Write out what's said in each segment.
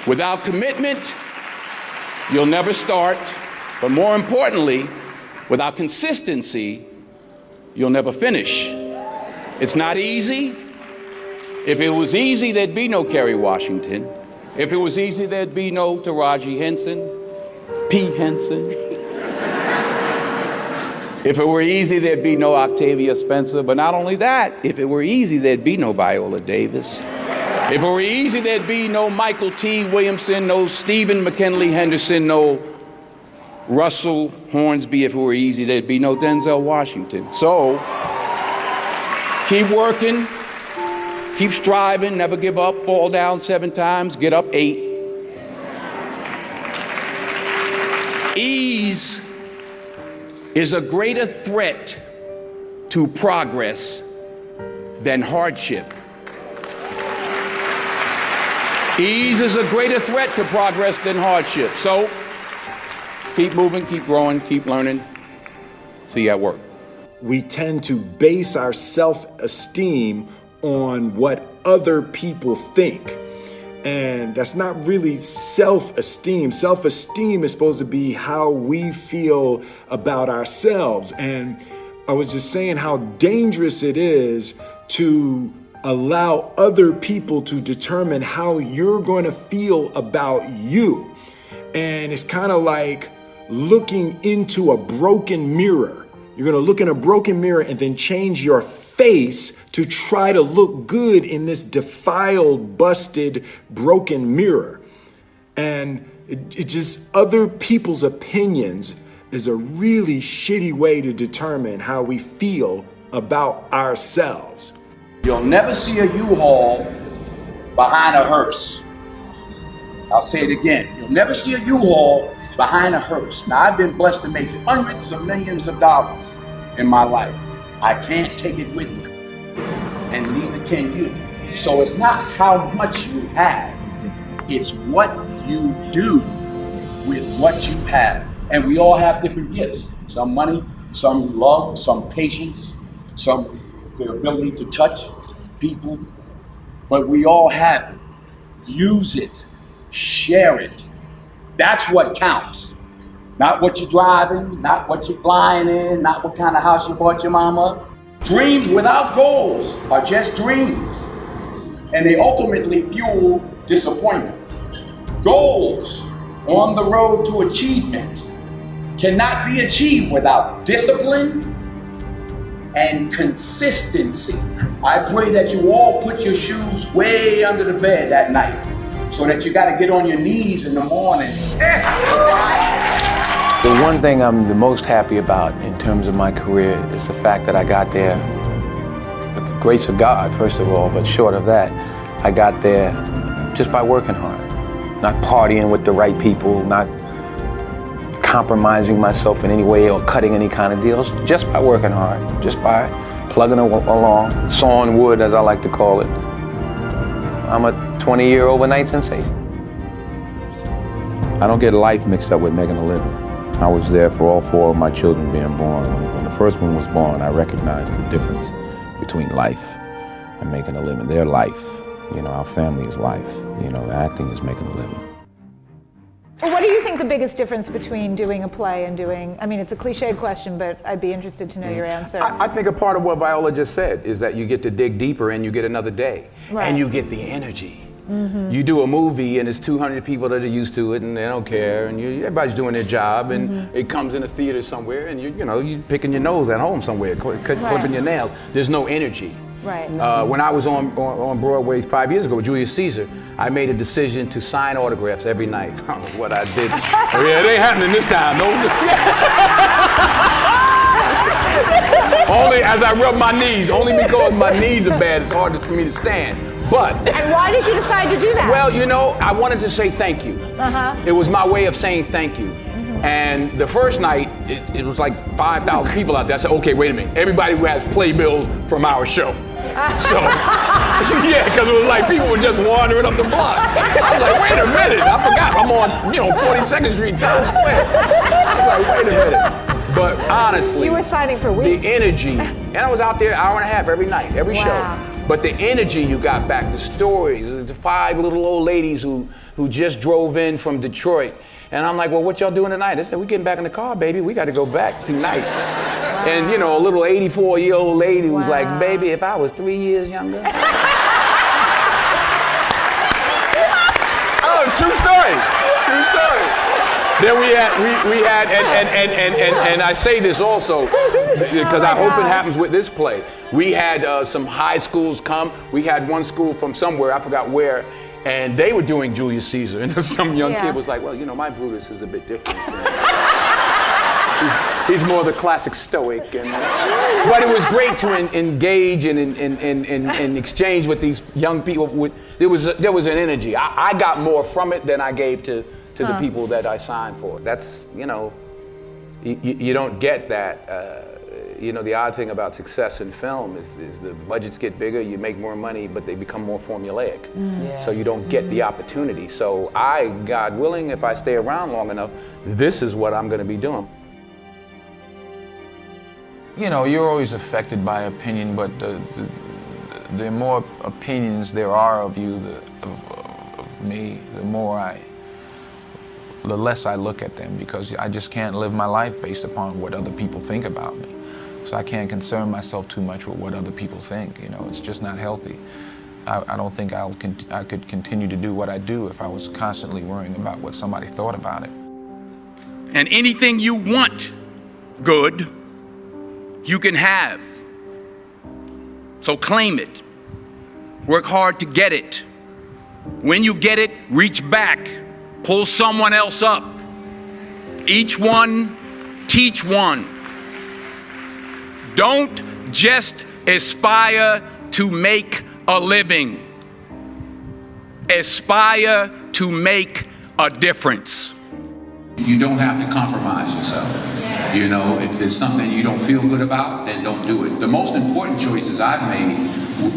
Without commitment, you'll never start. But more importantly, without consistency, you'll never finish. It's not easy. If it was easy, there'd be no Kerry Washington. If it was easy, there'd be no Taraji Henson, P. Henson. If it were easy, there'd be no Octavia Spencer. But not only that, if it were easy, there'd be no Viola Davis. If it were easy, there'd be no Michael T. Williamson, no Stephen McKinley Henderson, no Russell Hornsby. If it were easy, there'd be no Denzel Washington. So, keep working, keep striving, never give up, fall down 7 times, get up 8. Ease is a greater threat to progress than hardship. Ease is a greater threat to progress than hardship. So, keep moving, keep growing, keep learning. See you at work. We tend to base our self-esteem on what other people think. And that's not really self-esteem. Self-esteem is supposed to be how we feel about ourselves. And I was just saying how dangerous it is to allow other people to determine how you're going to feel about you. And it's kind of like looking into a broken mirror. You're going to look in a broken mirror and then change your face to try to look good in this defiled, busted, broken mirror. And it just, other people's opinions is a really shitty way to determine how we feel about ourselves. You'll never see a U-Haul behind a hearse. I'll say it again. You'll never see a U-Haul behind a hearse. Now, I've been blessed to make hundreds of millions of dollars in my life. I can't take it with me, and neither can you. So it's not how much you have, it's what you do with what you have. And we all have different gifts. Some money, some love, some patience, some the ability to touch people, but we all have it. Use it, share it. That's what counts. Not what you're driving, not what you're flying in, not what kind of house you bought your mama. Dreams without goals are just dreams, and they ultimately fuel disappointment. Goals on the road to achievement cannot be achieved without discipline and consistency. I pray that you all put your shoes way under the bed that night so that you gotta get on your knees in the morning. The one thing I'm the most happy about in terms of my career is the fact that I got there with the grace of God, first of all, but short of that, I got there just by working hard, not partying with the right people, not compromising myself in any way or cutting any kind of deals, just by working hard, just by plugging along, sawing wood, as I like to call it. I'm a 20-year overnight sensation. I don't get life mixed up with making a living. I was there for all 4 of my children being born. When the first one was born, I recognized the difference between life and making a living. Their life, our family is life. Acting is making a living. What do you think the biggest difference between doing a play and doing, it's a cliched question, but I'd be interested to know your answer. I think a part of what Viola just said is that you get to dig deeper and you get another day. Right. And you get the energy. Mm-hmm. You do a movie and it's 200 people that are used to it and they don't care and everybody's doing their job and it comes in a theater somewhere and you're picking your nose at home somewhere, clipping your nails. There's no energy. Right. When I was on Broadway 5 years ago with Julius Caesar, I made a decision to sign autographs every night. I don't know what I did. It ain't happening this time. No. Only as I rub my knees, only because my knees are bad, it's hard for me to stand. But. And why did you decide to do that? Well, I wanted to say thank you. It was my way of saying thank you. And the first night, it was like 5,000 people out there. I said, okay, wait a minute. Everybody who has playbills from our show. So, because it was like people were just wandering up the block. I was like, wait a minute. I forgot I'm on, 42nd Street, Times Square. I was like, wait a minute. But honestly, you were signing for weeks. The energy, and I was out there an hour and a half every night, every show. But the energy you got back, the stories, the 5 little old ladies who just drove in from Detroit. And I'm like, well, what y'all doing tonight? They said, we getting back in the car, baby. We got to go back tonight. Wow. And you know, a little 84-year-old lady was like, baby, if I was 3 years younger. Oh, true story. True story. Then we had, and I say this also because I hope it happens with this play. We had some high schools come. We had one school from somewhere, I forgot where, and they were doing Julius Caesar. And some young kid was like, well, you know, my Brutus is a bit different. He's more the classic stoic. But it was great to engage and exchange with these young people. There was an energy. I got more from it than I gave to the people that I signed for. That's, you know, you don't get that. You know, the odd thing about success in film is the budgets get bigger, you make more money, but they become more formulaic. So you don't get the opportunity. So God willing, if I stay around long enough, this is what I'm gonna be doing. You know, you're always affected by opinion, but the more opinions there are of you, of me, the less I look at them, because I just can't live my life based upon what other people think about me. So I can't concern myself too much with what other people think. You know, it's just not healthy. I don't think I could continue to do what I do if I was constantly worrying about what somebody thought about it. And anything you want good, you can have. So claim it. Work hard to get it. When you get it, reach back. Pull someone else up. Each one, teach one. Don't just aspire to make a living. Aspire to make a difference. You don't have to compromise yourself. You know, if there's something you don't feel good about, then don't do it. The most important choices I've made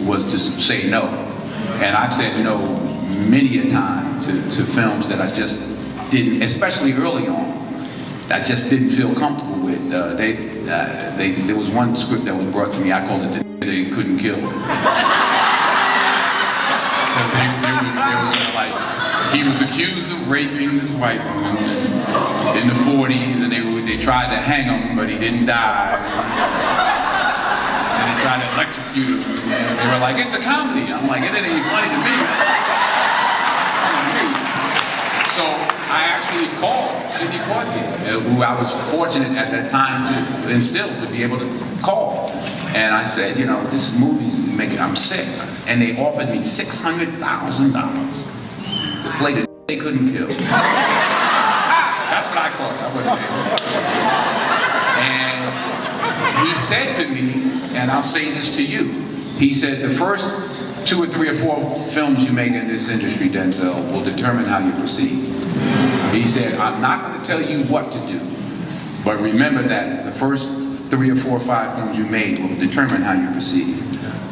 was to say no. And I've said no many a time to films that I just didn't, especially early on, I just didn't feel comfortable with. There was one script that was brought to me, I called it the They Couldn't Kill. Because they were like, he was accused of raping his wife in the 40s, and they tried to hang him, but he didn't die. And they tried to electrocute him. And they were like, it's a comedy. I'm like, it ain't funny to me. So I actually called Sidney Poitier, who I was fortunate at that time to be able to call. And I said, you know, this movie, I'm sick. And they offered me $600,000 to play the They Couldn't Kill. That's what I called it. I wasn't there. And he said to me, and I'll say this to you, he said, the first 2 or 3 or 4 films you make in this industry, Denzel, will determine how you proceed. He said, I'm not going to tell you what to do, but remember that the first 3 or 4 or 5 films you made will determine how you proceed.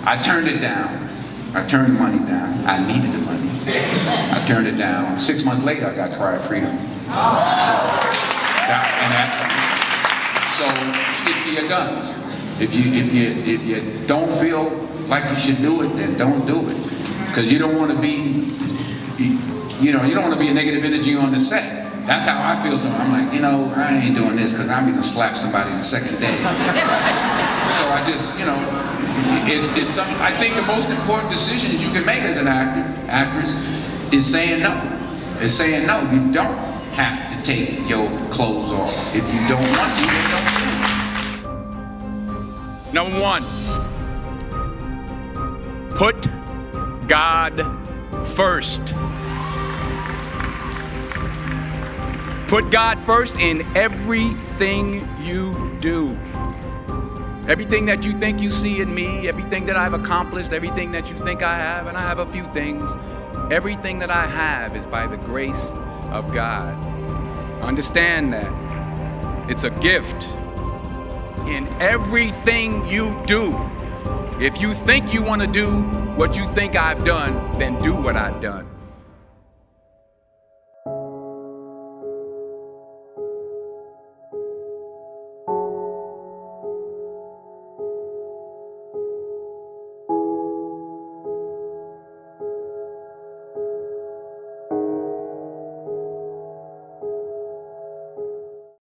I turned it down. I turned the money down. I needed the money. I turned it down. 6 months later, I got Cry of Freedom. So stick to your guns. If you don't feel like you should do it, then don't do it. Because you don't want to be, you don't want to be a negative energy on the set. That's how I feel. So I'm like, you know, I ain't doing this because I'm gonna slap somebody the second day. So I just, you know, it's something. I think the most important decisions you can make as an actress, is saying no. Is saying no. You don't have to take your clothes off. If you don't want to, then don't do it. Number 1, put God first. Put God first in everything you do. Everything that you think you see in me, everything that I've accomplished, everything that you think I have, and I have a few things, everything that I have is by the grace of God. Understand that. It's a gift. In everything you do, if you think you want to do what you think I've done, then do what I've done.